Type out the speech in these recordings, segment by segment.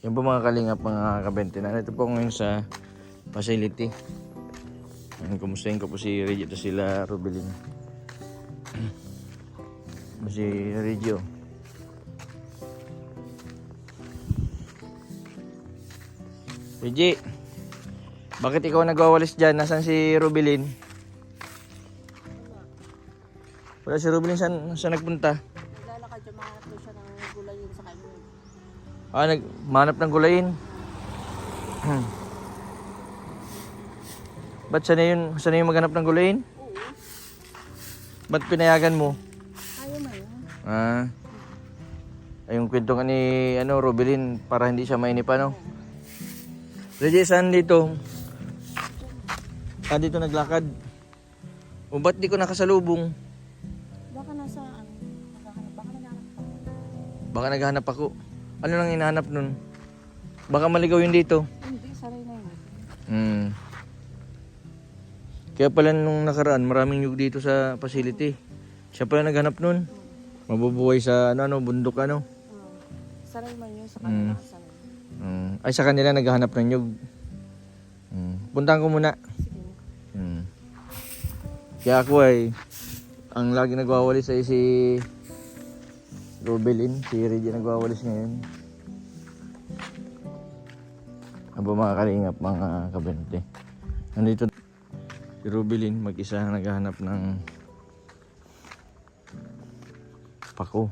Yan po mga kalingap, mga kabente. Ito po ngayon sa facility. Kumustahin ko po si Reggie at sila Rubilin. Si Reggie. Reggie, bakit ikaw nagwawalis dyan? Nasaan si Rubilin? Wala si Rubilin, saan nagpunta? Naglalakad siya, mahanap daw siya ng gulayin sa kanya. Nagmanap ng gulayin. Ba't sana yung maghanap ng gulayin? Oo. Ba't pinayagan mo? Ayaw mo yun. Ay, yung kwento nga ni Rubilin para hindi siya mainip, ano? Reggie, saan dito? Dito naglakad. O ba't di ko nakasalubong? Baka nasa baka naghahanap ka. Baka naghahanap ako. Ano nang hinahanap nun? Baka maligaw yun dito. Hindi, saray na yun. Kaya pala nung nakaraan, maraming nyug dito sa facility. Siya pala naghanap nun. Mabubuhay sa bundok . Saray man yun sa kanila. Saray. Ay, sa kanila naghahanap ng nyug. Puntahan ko muna. Sige. Kaya ako ang lagi nagwawalis ay si Rubilin. Si Reggie nagwawalis ngayon. Aba mga kalingap, mga kabente. Nandito si Rubilin, mag-isa naghahanap ng pako.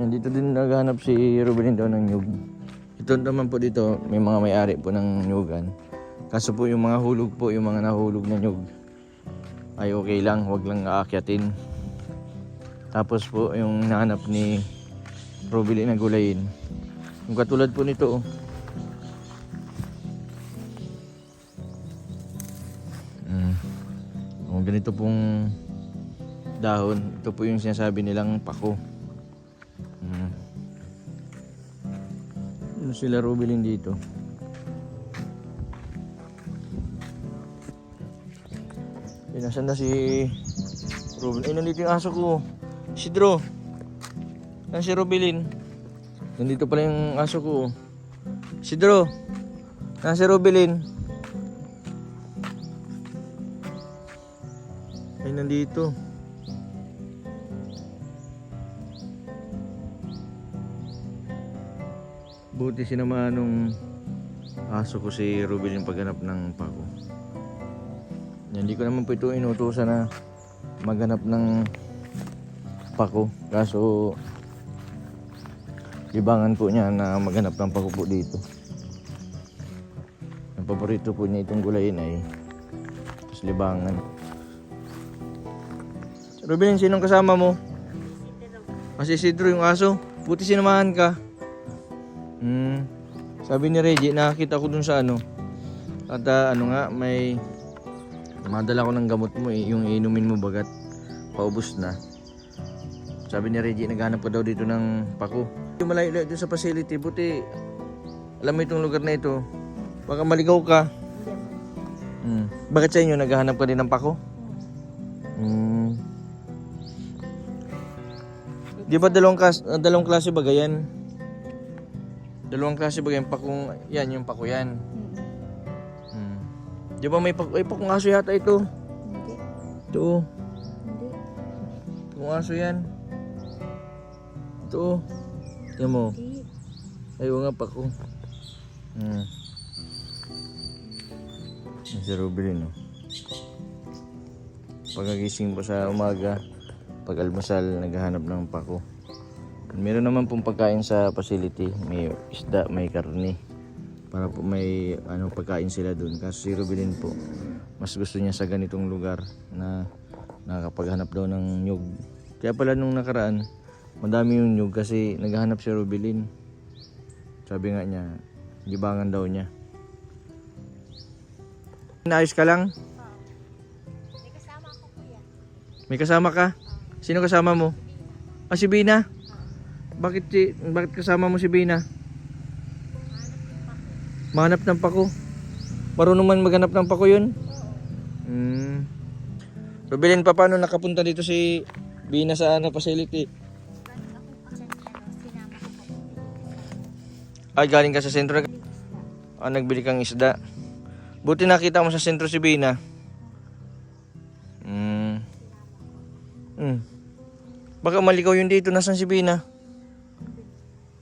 Dito din naghahanap si Rubilin daw ng nyug. Ito naman po dito, may mga may-ari po ng nyugan. Kaso po yung mga hulog po, yung mga nahulog na nyug, ay okay lang, wag lang aakyatin. Tapos po yung nahanap ni Rubilin na gulayin. Yung katulad po nito. Ganito pong dahon. Ito po yung sinasabi nilang pako. Ano sila Rubilin dito? Nasaan na si Rubilin? Ay, nandito yung aso ko. Isidro. Nasaan si Rubilin? Nandito pala yung aso ko. Isidro. Nasaan si Rubilin? Ay, nandito. Buti sinamahan nung aso ko si Rubilin paghanap ng pako. Hindi ko naman po ito inutusan na maghanap ng pako. Kaso libangan po niya na maghanap ng pako po dito. Ang paborito po niya itong gulayin ay libangan. Rubilin, sinong kasama mo? Si Isidro yung aso. Buti sinamahan ka. Sabi ni Reggie, nakakita ko dun sa at may madala ko ng gamot mo yung inumin mo bagat paubos na. Sabi ni Reggie, naghanap ko daw dito ng pako. Yung malayo dito sa facility, buti alam mo itong lugar na ito, baka maligaw ka. Bakit sa inyo naghahanap ka din ng pako? Di ba dalawang klase ba yan? Dalawang klase ba yung pakong yan, yung pako yan? Di ba may pakong aso yata ito? Hindi. Ito. Hindi. Pakong aso yan. Ito. Yan mo. Hindi. Ayaw nga pako. Si Rubilin, pagagising po sa umaga, pag almusal, naghahanap ng pako. Meron naman pong pagkain sa facility, may isda, may karne, para po may pagkain sila dun. Kasi si Rubilin po, mas gusto niya sa ganitong lugar na nakakapaghanap daw ng nyug. Kaya pala nung nakaraan, madami yung nyug kasi naghahanap si Rubilin. Sabi nga niya, libangan daw niya. Naayos ka lang? May kasama ako, kuya. May kasama ka? Sino kasama mo? Si Bina? Bakit kasama mo si Bina? Mahanap ng pako. Marunong man maghanap ng pako yun? Rubilin, paano nakapunta dito si Bina sa ano, facility. Galing ako po sa sinama ko po. Ay, galing ka sa sentro. Nagbili kang isda. Buti nakita mo sa sentro si Bina. Baka malikaw yun dito. Nasaan si Bina?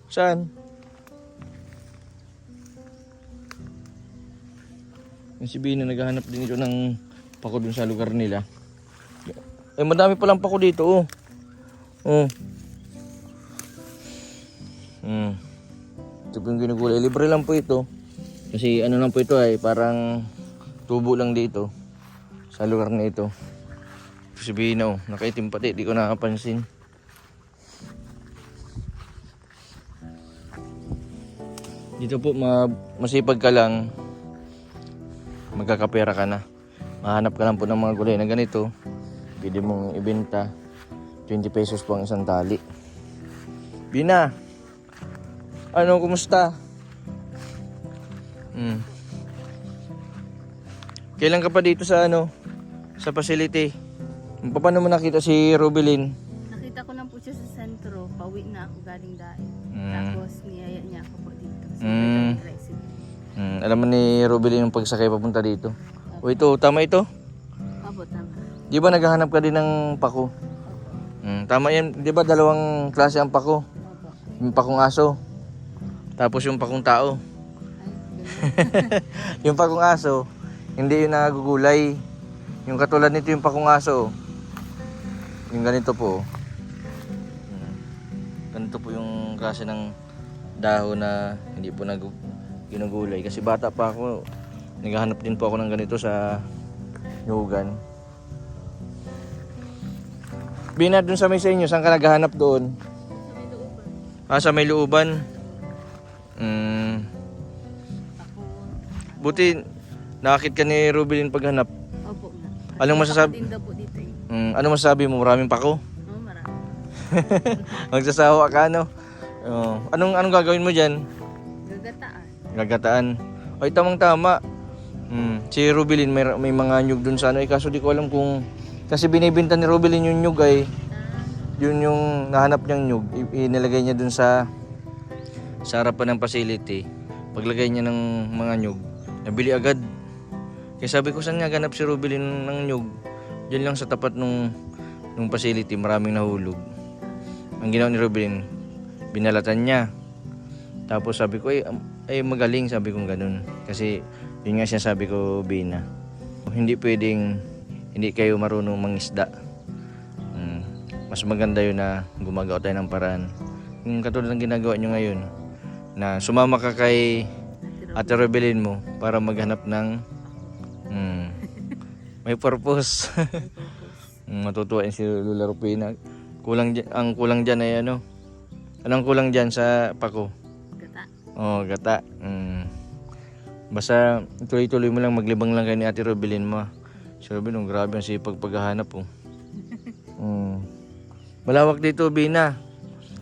Saan? Yung si Bina naghahanap din ito ng pako dun sa lugar nila. Madami palang pako dito, oh. Oh. Ito po yung ginugulay. Libre lang po ito. Kasi ano lang po ito ay parang tubo lang dito sa lugar na ito. Si Bina, oh, nakaitim pati, di ko nakapansin. Dito po masipag ka lang, magkakapera ka na. Mahanap ka lang po ng mga gulay na ganito. Pwede mong ibenta. 20 pesos po ang isang tali. Bina, ano, kumusta? Kailan ka pa dito sa ano, sa facility? Paano mo nakita si Rubilin? Nakita ko lang po siya sa sentro. Pauwi na ako galing dahil. Tapos niyaya niya ako po dito. Alam mo ni Rubilin yung pagsakay papunta dito. O ito, tama ito? Opo, tama. Di ba naghahanap ka din ng pako? Tama yan. Di ba dalawang klase ang pako? Opo. Yung pakong aso. Tapos yung pakong tao. Ay, ganun. Yung pakong aso, hindi yung nagugulay. Yung katulad nito yung pakong aso. Yung ganito po. Ganito po yung klase ng dahon na hindi po ginugulay. Kasi bata pa ako, naghahanap din po ako ng ganito sa Yugan. Bina, dun sa may sa inyo, saan ka naghahanap doon? Sa may looban. Buti, nakakit ka ni Rubilin paghanap. Opo nga. Anong masasabi? Tinda po dito eh. Ano masasabi mo? Maraming pako? Oo, marami. Magsasawa ka, no? Anong gagawin mo dyan? Gagataan. Gagataan. Ay, tamang-tama. Si Rubilin may mga nyug dun sa ano. Kaso di ko alam kung... Kasi binibinta ni Rubilin yung nyug ay... Yun yung nahanap niyang nyug. Inilagay niya dun sa harapan ng facility. Paglagay niya ng mga nyug, nabili agad. Kaya sabi ko, saan nga ganap si Rubilin ng nyug? Diyan lang sa tapat nung facility, maraming nahulog. Ang ginawa ni Rubilin, binalatan niya. Tapos sabi ko, ay magaling, sabi ko ganun. Kasi yun nga siya sabi ko, Bina. Hindi pwedeng hindi kayo marunong mangisda. Mas maganda yun na gumagawa tayo ng paraan. Yung katulad ng ginagawa nyo ngayon, na sumama ka kay Ate Rubilin mo para maghanap ng may purpose. Matutuwa yun si Lula Rupina. Ang kulang dyan ay ano? Anong kulang dyan sa pako? Gata. Oh, gata. Basta tuloy-tuloy mo lang, maglibang lang kayo ni Ate Rubilin mo. Si Rubilin, grabe ang sipag paghahanap po. Malawak dito, Bina.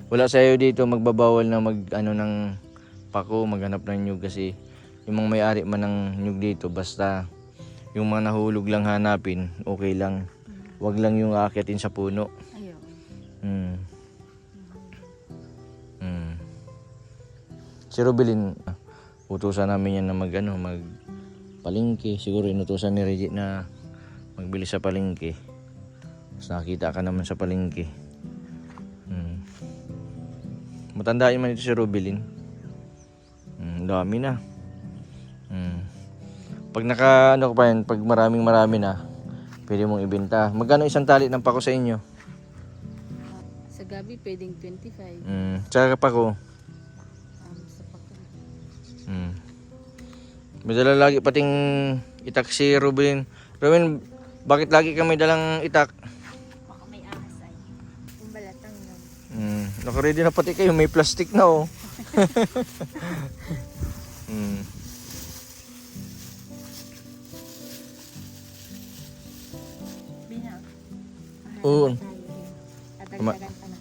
Wala sa'yo dito magbabawal na ng pako, maghanap ng nyug kasi yung mga may-ari man ng nyug dito, basta yung mga nahulog lang hanapin, okay lang. Wag lang yung aakitin sa puno. Ayaw. Si Rubilin, utusan namin yan na magpalingki. Siguro inutusan ni Reggie na magbili sa palingki. Tapos nakita ka naman sa palingki. Matandaan man ito si Rubilin. Dami na. Pag pag marami na, pwede mong ibenta. Magkano isang tali ng pako sa inyo? Sa gabi, pwedeng 25. Tsaka pako. Sa pako. May dala lagi pating itak si Rubilin. Rubilin, bakit lagi ka may dalang itak? Baka may ahas ay. Kung balatang lang. Naka-ready na pati kayo, may plastic na oh. Bina. Oo. Adagdagan pa na.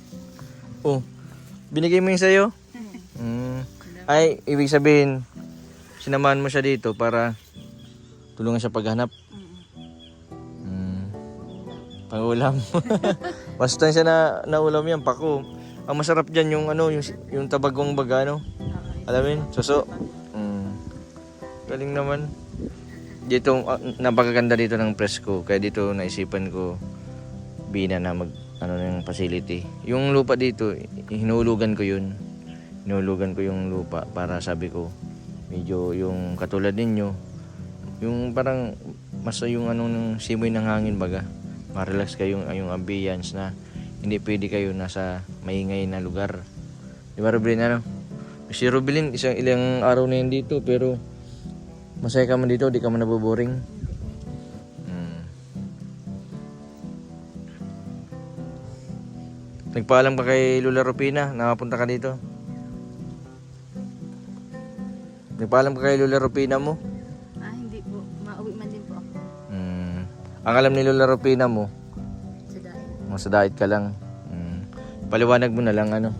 Oh. Binigay mo yung sa'yo? Ay, ibig sabihin, sinamahan mo siya dito para tulungan siya paghanap. Pangulam. Basta siya na naulam yan, pako. Ang masarap dyan yung ano, yung tabagong baga, ano? Alam mo yun? Suso. Galing naman. Dito, napakaganda dito ng presko. Kaya dito naisipan ko, Bina, na mag, ano yung facility. Yung lupa dito, hinulugan ko yun. Hinulugan ko yung lupa para sabi ko, medyo yung katulad ninyo, yung parang, mas yung anong simoy ng hangin baga. Ma-relax kayo yung ambience na hindi pwede kayo nasa maingay na lugar. Di ba, Rubilin, ano? Si Rubilin, ilang araw na yun dito, pero masaya ka man dito, di ka man naboboring. Nagpaalam ka kay Lola Rupina, nakapunta ka dito? Nagpaalam ka kay Lola Rupina mo? Hindi po. Mauwi man din po ako. Ang alam ni Lola Rupina mo, Sa dahil. sa diet ka lang. Paliwanag mo na lang, ano?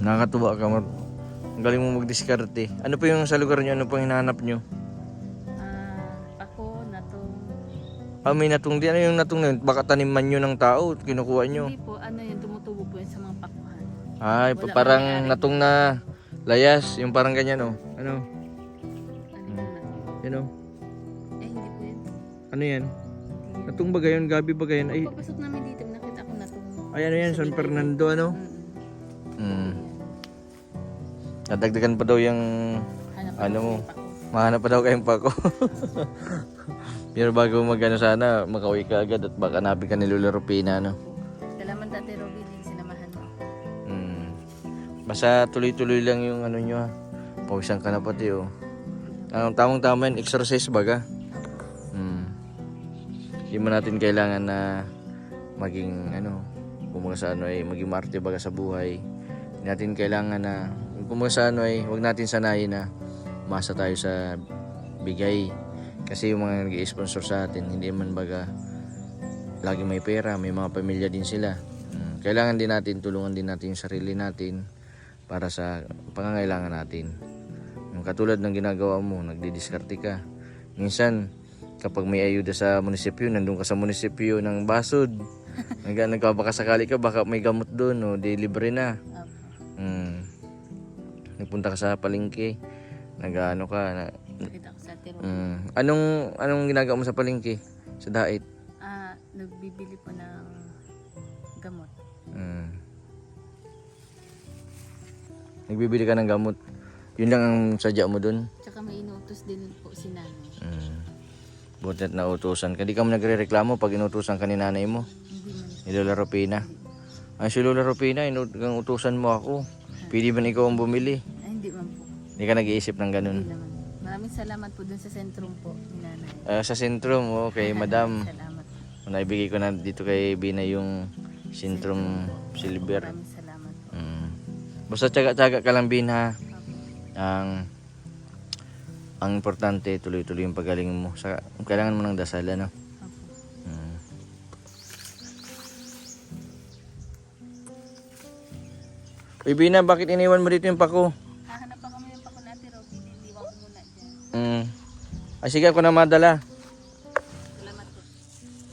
Nakakatuwa ka. Ang galing mo magdiskarte. Ano po yung sa lugar nyo? Ano pong hinahanap nyo? Ako, natong... May natong di. Ano yung natong na yun? Baka taniman nyo ng tao, kinukuha nyo. Hindi po, ano yun, tumutubo po yun sa mga pakuhan. Ay, Wala parang mangyayari. natong na layas. Yung parang ganyan, oh. Ano? Ano yun na? Yan, oh. Hindi po yun. Ano yan? Natong ba gayon? Gabi ba gayon? Ay, Pagpasok namin dito, nakita ko natong... ay ano yan? San Fernando, ano? Nadagdagan pa daw yung ano mo. Mahanap pa daw kayong pako. Pero bago magano sana, makauwi ka agad at baka hanapin ka ni Lola Rupina, no? Salamat Ate Robin, sinamahan mo. Basta tuloy-tuloy lang yung ano nyo, ha. Pawisan ka na pati, oh. Ang tamang-tama yun, exercise baga. Hindi mo natin kailangan na maging, ano, kung sa ano ay maging marte baga sa buhay. Hindi natin kailangan na, kung sa ano ay, huwag natin sanayin na umasa tayo sa bigay. Kasi yung mga nag-i-sponsor sa atin, hindi man baga lagi may pera, may mga pamilya din sila. Kailangan din natin, tulungan din natin yung sarili natin para sa pangangailangan natin. Yung katulad ng ginagawa mo, nagdidiskarte ka. Minsan, kapag may ayuda sa munisipyo, nandun ka sa munisipyo ng Basod. Nagkabakasakali ka, baka may gamot doon, o di libre na. Nagpunta ka sa palengke, nag-ano ka, Nakita ko sa Ate Robin. anong ginagawa mo sa palengke? Sa dait? Nagbibili po ng gamot. Nagbibili ka ng gamot. Yun lang ang sadya mo dun. Tsaka may inutos din po si nanay. Buti at nautusan ka. Di ka mo nagre-reklamo pag inutusan ka ni nanay mo. Hindi man. Ni Lola Rupina. Ay, si Lola Rupina, utusan mo ako. Pwede ba ikaw ang bumili? Hindi man po. Hindi ka nag-iisip ng ganun. Hindi naman. Maraming salamat po dun sa sentrum po ni nanay. Sa sentrum, okay, madam. Salamat. Naibigay ko na dito kay Bina yung sentrum silver. Maraming salamat po. Basta tsaga-tsaga ka lang, Bin, ha. Ang importante, tuloy-tuloy yung pagaling mo. Kailangan mo ng dasal, ano? Uy, Bina, bakit iniwan mo dito yung pako? Hahanap pa kami yung pako na Ate Robin. Iwan ko muna dyan. Ay, sige, ako na madala. Salamat po.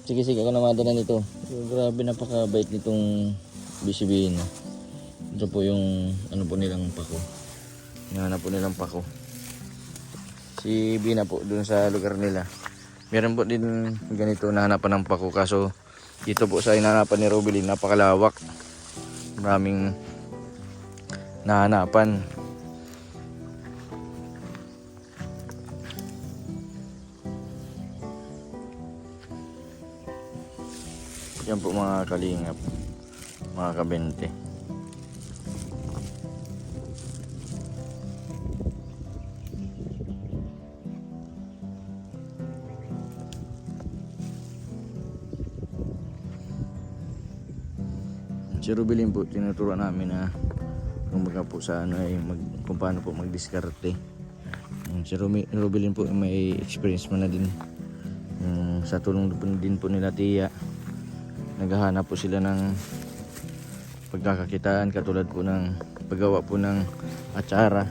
Sige, ako na madala nito. Grabe, napakabait nitong bisibihin. Ito po yung, ano po nilang pako. Hinahanap po nilang pako. Si Bina po, dun sa lugar nila. Meron po din ganito nahanapan ng pako. Kaso, dito po sa hinahanapan ni Robilin, napakalawak. Maraming nahanapan. Yan po mga kalingap, mga kabente. Si Rubilin po, tinuturuan namin na kumbaga po sa ano ay kung paano po magdiskarte. Si Rubilin po may experience mo na din. Sa tulong din po nila Tia, naghahanap po sila ng pagkakakitaan katulad po ng paggawa po ng atsara.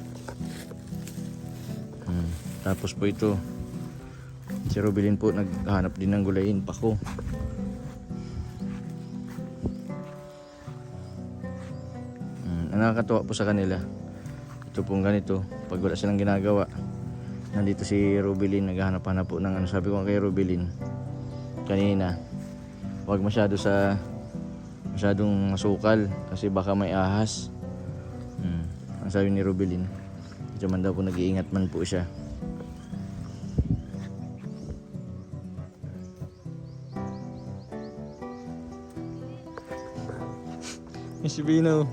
Tapos po ito, si Rubilin po naghahanap din ng gulayin, pako. nakakatuwa po sa kanila. Ito pong ganito, pag wala silang ginagawa, nandito si Rubilin, naghahanap-hanap po ng ano. Sabi ko kay Rubilin kanina, huwag masyadong masukal kasi baka may ahas. Ang sabi ni Rubilin, ito man daw po, nag-iingat man po siya. Si Bino.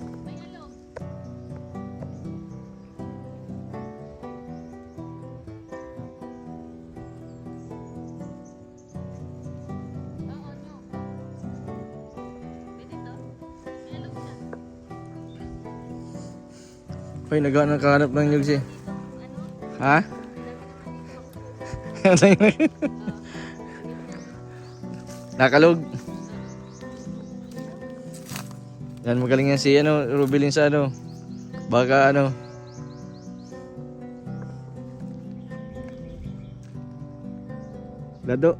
Hoy, naghahanap ng nyug siya. Ha? Nakalog. Yan, magaling yan si Rubilin sa baka lado.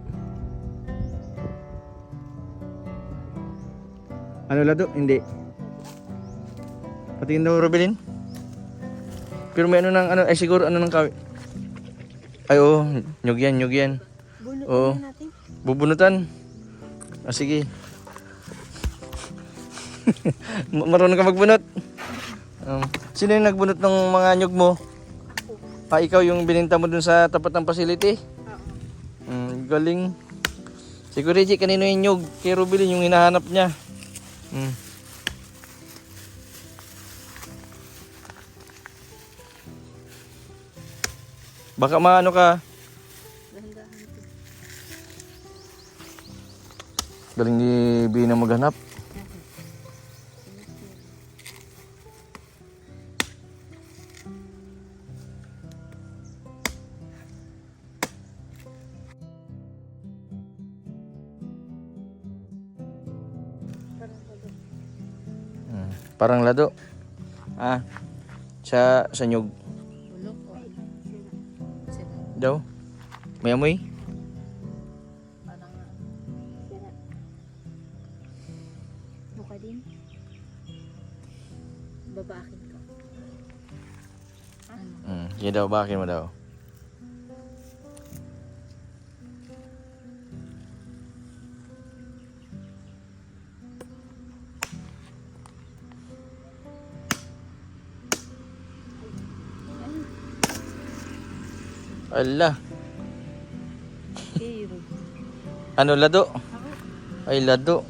Lado? Hindi. Patingin daw, Rubilin. Pero may ay siguro ng kawi. Ay, oo, nyug yan. Oo. natin. Bubunutan. Sige. Marunong ka magbunot. Sino yung nagbunot ng mga nyug mo? Ikaw yung bininta mo dun sa tapat ng facility? Galing. Siguro Reggie, kanino yung nyug? Kay Rubilin yung hinahanap niya. Baka maano ka. Galing ni Bina maghanap. Parang lado. Sa nyug. Bulok o Daw. May amoy? parang Buka din. Babakin ko. Sige daw, bakin mo daw. Ala. Lado? Ay, lado.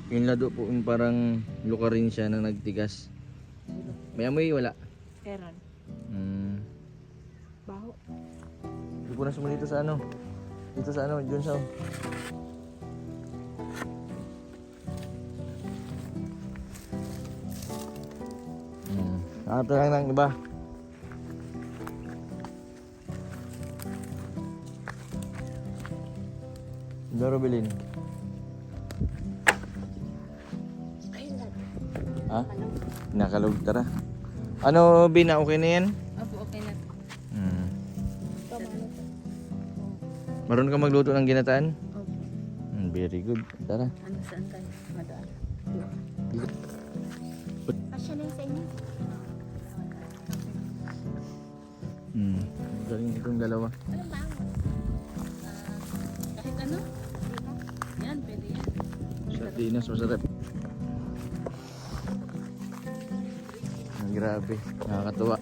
Yung lado po, yung parang luka rin siya na nagtigas. May amoy, wala. Meron. Baho. Ipunas mo dito sa Dito sa dyan sa Ito lang ng iba. Rubilin. Ha? Nakalog, tara. Bina, okay na yan? Opo, okay na to. Marunong ka magluto ng ginataan? Opo. Very good. Tara. Saan tayo? Madaan. Asya na yung sa inyo. Galing itong dalawa. Anong bango? Kahit ano? Yan, pwede yan. Sardinas, masarap. Grabe, nakakatuwa.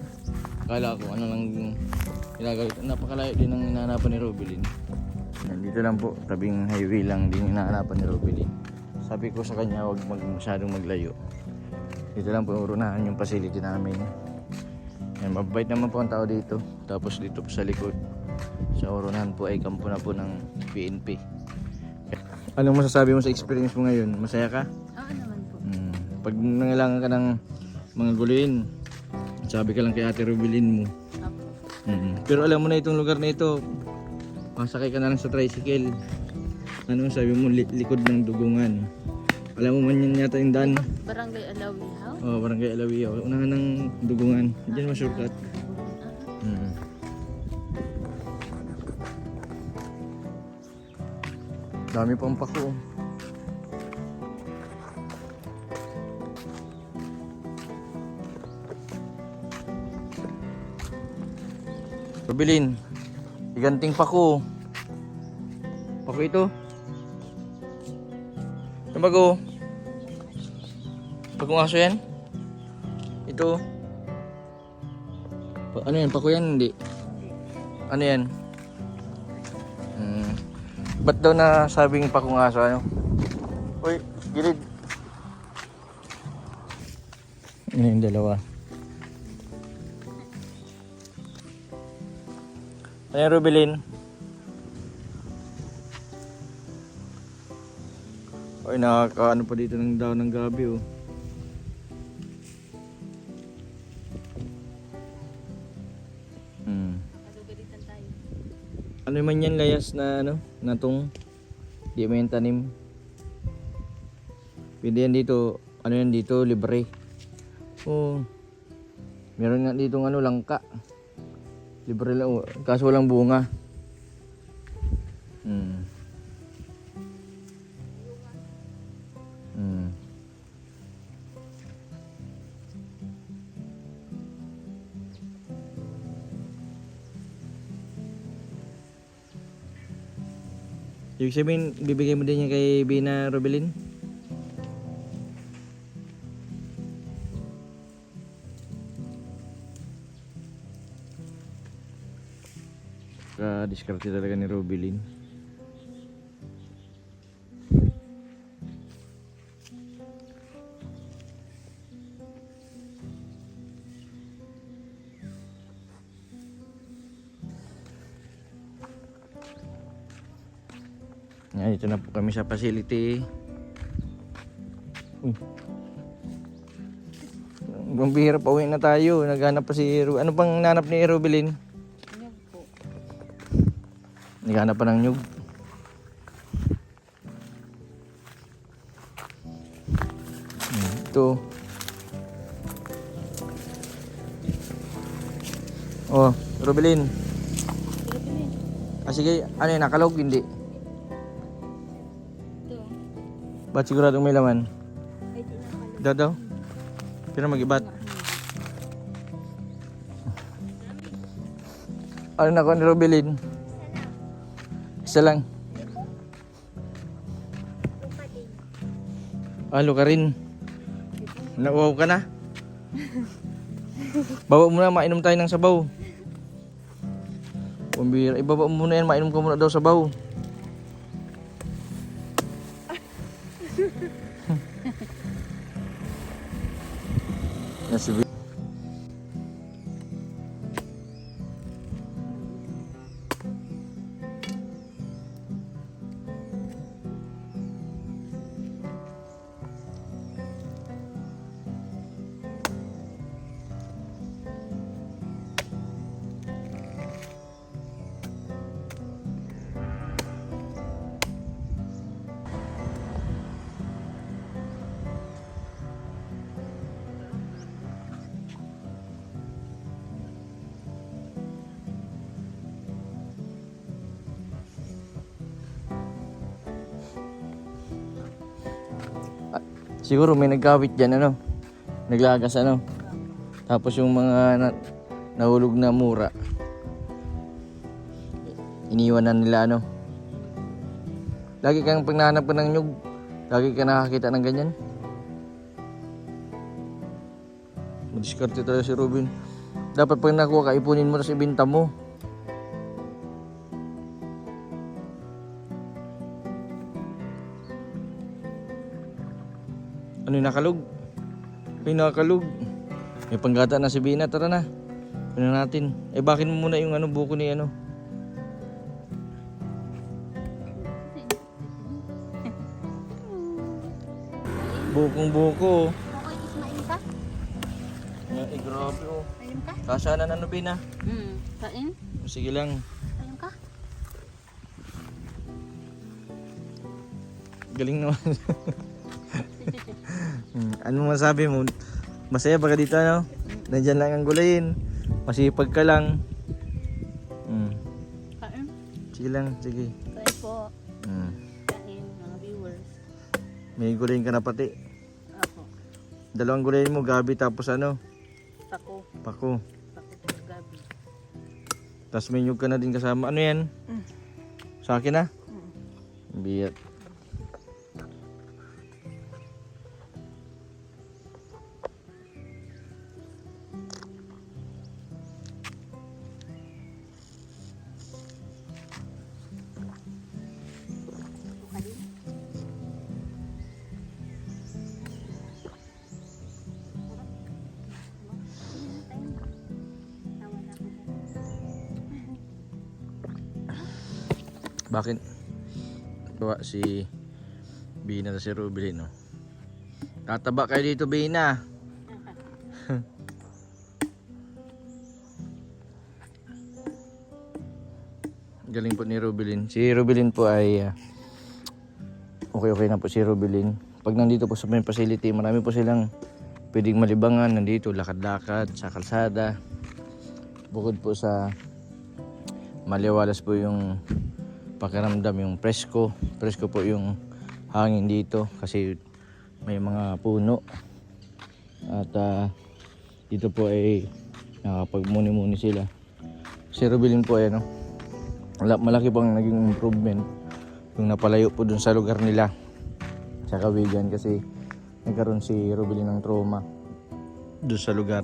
Akala ko lang ginagawa. Napakalayo din ang hinahanapan ni Rubilin. Nandito lang po, tabing highway lang din hinahanapan ni Rubilin. Sabi ko sa kanya, huwag masyadong maglayo. Dito lang po urunahan yung facility namin. Yan, mabait naman po ang tao dito. Tapos dito po sa likod, sa urunahan po ay kampo na po ng PNP. Anong masasabi mo sa experience mo ngayon? Masaya ka? Oo naman po. Pag nangailangan ka ng mga guluhin, sabi ka lang kay Ate Rubilin mo. Opo. Pero alam mo na itong lugar na ito, masakay ka na lang sa tricycle. Sabi mo, likod ng Dugungan. Alam mo man yan yata yung daan. Barangay Alawihaw? Barangay Alawihaw. Unahan ng Dugungan. Diyan ma-shortcut. Dami pang pako. Rubilin. Higanting pako. Pako ito. Ano bago? Bagong aso yan? Ito. Ano yan? Pako yan? Hindi. Ano yan? Ba't daw na sabing pakong aso? Ano? Uy, gilid. Ano yung dalawa? Ano yung Rubilin? Ay, nakakaano pa dito ng daw ng gabi oh. Magagalitan tayo. Ano man yan layas na ano? Natong di mo yung tanim. Pwede yan dito. Ano yan dito? Libre. Oh. Meron nga dito ano langka. Libre lang. Oh. Kaso walang bunga. Ibig sabihin, bibigay mo din yan kay Bina Rubilin? Diskarte talaga ni Rubilin. Yan, ito na po kami sa facility. Bambihira pa uwi na tayo. Naghanap pa si Ano pang nanap ni Rubilin? Nyug po. Naghanap pa ng nyug. Ito. Oh, Rubilin. Ah, sige, ano yun, nakalog? Hindi. Ito. Ba't siguradong may laman? Ay, di na pala. Daw daw. Pero mag-ibat. Ano na ko ni Rubilin? Isa lang. Halo ka rin. Nauwaw ka na. Baba mo na, mainom tayo ng sabaw. Pambira, ibaba mo muna yan, mainom ka muna daw sabaw. Nasi siguro may nagkawit dyan, ano? Naglagas, ano? Tapos yung mga nahulog na mura, iniwan na nila, ano? Lagi kang pag nahanap ka ng nyug, lagi ka nakakita ng ganyan. Madiskarte talaga si Robin. Dapat pag nakuha ka, ipunin mo tapos ibinta mo. Ano yung nakalog? Ay, nakalog. May panggata na si Bina. Tara na. Kunin natin. Eh, bakit mo muna yung ano, buko ni ano? Bukong buko. Okay, ismain ka? Eh, grabe oh. Ayun ka? Kasya na ano, Bina? Kain? Sige lang. Ayun ka? Galing naman. Ano masabi mo? Masaya ba ka dito, ano? Nandyan lang ang gulayin. Masipag ka lang. Kain? Sige lang, sige. Kain po. Kain, mga viewers. May gulayin ka na pati. Ako. Dalawang gulayin mo, gabi tapos ano? Pako. Pako. Pako po gabi. Tapos may nyug ka na din kasama. Ano yan? Sa akin na? Biyat. Bakit? Bawa si Bina na si Rubilin, no? Tataba kayo dito, Bina. Galing po ni Rubilin. Si Rubilin po ay okay na po si Rubilin. Pag nandito po sa may facility, marami po silang pwedeng malibangan. Nandito, lakad-lakad sa kalsada. Bukod po sa maliwalas po yung pakiramdam, yung presko po yung hangin dito kasi may mga puno at dito po ay nakapagmuni-muni sila. Si Rubilin po ay malaki pong naging improvement yung napalayo po dun sa lugar nila sa Kawigan kasi nagkaroon si Rubilin ng trauma dun sa lugar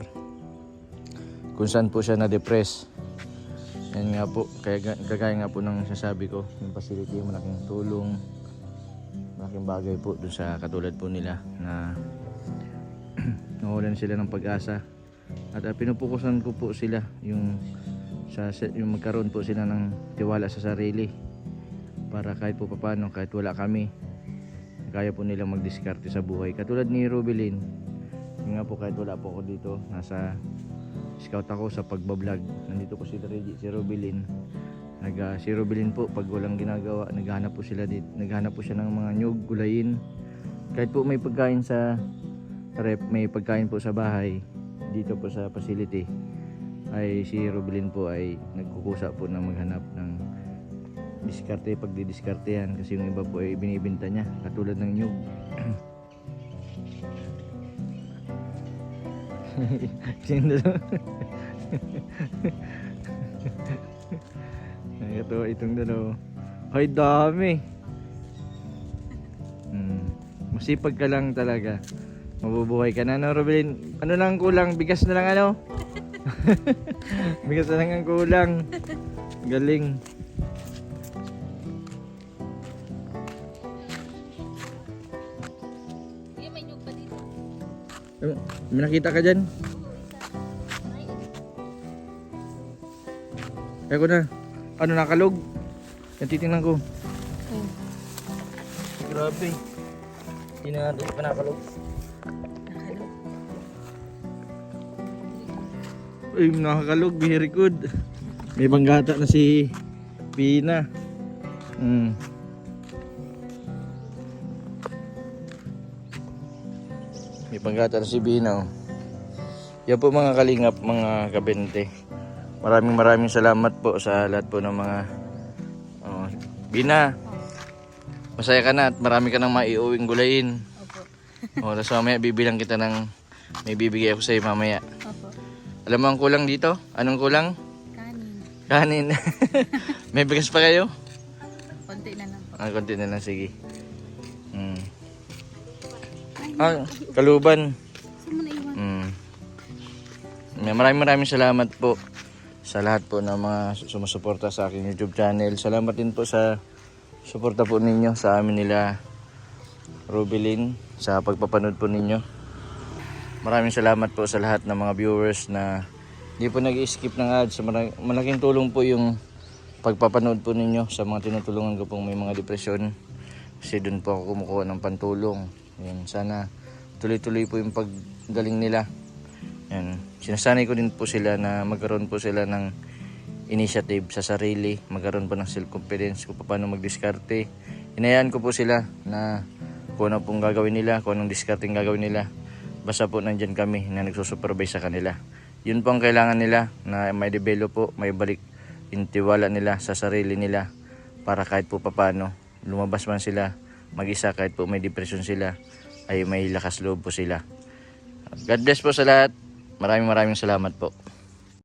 kung saan po siya na-depress. Yan nga po, kagaya nga po ng sasabi ko, yung facility, malaking tulong, malaking bagay po dun sa katulad po nila na nawalan sila ng pag-asa. At pinupukusan ko po sila yung magkaroon po sila ng tiwala sa sarili para kahit po paano, kahit wala kami, kaya po nilang magdiskarte sa buhay. Katulad ni Rubilin, yun nga po, kahit wala po ako dito, nasa scout ako sa pagbablog. Nandito po si Reggie, si Rubilin. Si Rubilin po pag walang ginagawa, naghahanap po siya ng mga nyug, gulayin. Kahit po may pagkain sa rep, may pagkain po sa bahay, dito po sa facility, ay si Rubilin po ay nagkukusa po na maghanap ng diskarte, pagdidiskarte yan kasi yung iba po ay binibenta niya katulad ng nyug. Ito, itong dalawa. Hoy, dami. Masipag ka lang talaga. Mabubuhay ka na, no, Rubilin? Ano lang kulang? Bigas na lang, ano? Bigas na lang ang kulang. Galing. May nyug pa dito. May nakita ka dyan? Kaya ko na. Ano, nakalog? Yan, titingnan ko. Grabe. Hindi na natin pa nakalog. Ay, nakakalog. Very good. May banggata na si Pina. May banggata na si Bina. Yan po mga kalingap, mga kabente. Maraming salamat po sa lahat po ng mga Bina, masaya ka na at marami ka nang maiuwing gulayin. Opo. Tapos mamaya bibilang kita ng may bibigay ako sa'yo mamaya. Opo. Alam mo ang kulang dito? Anong kulang? Kanin. Kanin. May bigas pa kayo? Konti na lang po. Konti na lang, sige. Kaluban. Saan mo naiwan? Maraming salamat po sa lahat po ng mga sumusuporta sa aking YouTube channel. Salamat din po sa suporta po ninyo sa amin nila Rubilin, sa pagpapanood po ninyo. Maraming salamat po sa lahat ng mga viewers na hindi po nag-skip ng ads. Malaking tulong po yung pagpapanood po ninyo sa mga tinutulungan ko pong may mga depresyon. Kasi doon po ako kumukuha ng pantulong. Yan, sana tuloy-tuloy po yung paggaling nila. Yan. Sinasanay ko din po sila na magkaroon po sila ng initiative sa sarili, magkaroon po ng self-confidence kung paano magdiskarte. Hinayaan ko po sila na kung ano pong gagawin nila, kung anong discarding gagawin nila. Basta po nandyan kami na nagsusupervise sa kanila. Yun po ang kailangan nila, na may develop po, may balik yung tiwala nila sa sarili nila para kahit po papano lumabas man sila mag-isa, kahit po may depression sila, ay may lakas loob po sila. God bless po sa lahat. Maraming salamat po.